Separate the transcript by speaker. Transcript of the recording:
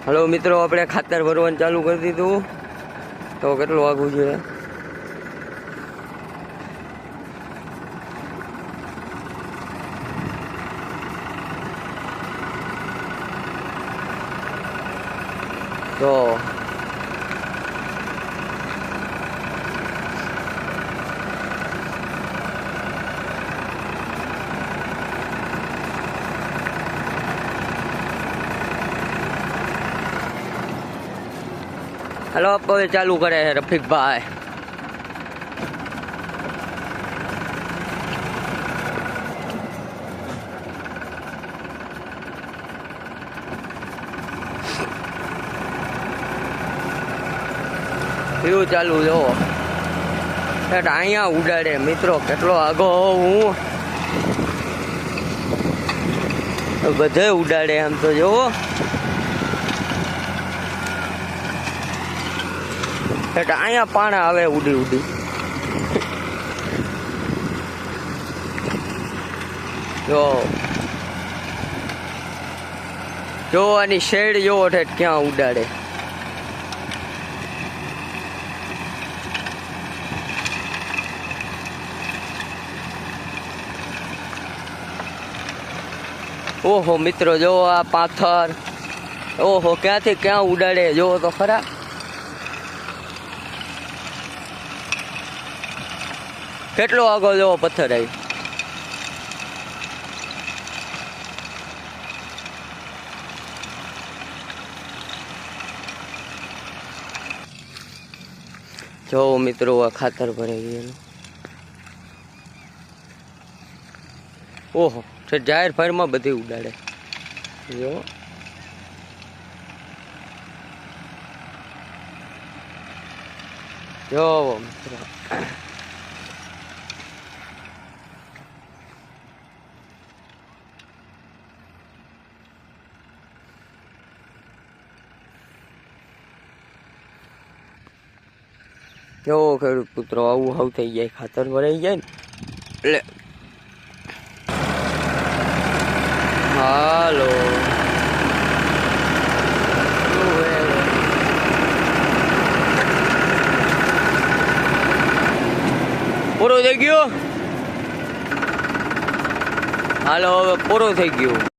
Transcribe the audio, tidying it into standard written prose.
Speaker 1: Hello મિત્રો, આપણે ખાતર ભરવાનું ચાલુ કરી દીધું. તો કેટલું વાગવું જોઈએ? તો હલો, હવે ચાલુ કરે છે રફીકભાઈ. એવું ચાલુ જોવો, અહીંયા ઉડાડે મિત્રો. કેટલો આગો હું બધે ઉડાડે આમ તો જોવો. અહીંયા પાણા આવે ઉડી ઉડી. જો આની શેડ જોવો ઠેઠ ક્યાં ઉડાડે. ઓહો મિત્રો, જો આ પાથર. ઓહો, ક્યાંથી ક્યાં ઉડાડે જોવો તો ખરા. કેટલો આગળ જોવો પથ્થર આવી. જો મિત્રો, આ ખાતર ભરાઈ ગયેલું. ઓહો, જાહેર ફાયરમાં બધી ઉડાડે. જો જો મિત્રો, જો ખેડૂત પુત્રો આવું હાવ થઈ જાય. ખાતર ભરાઈ જાય ને એટલે. હાલો, પૂરો થઈ ગયો. હાલો, હવે પૂરો થઈ ગયો.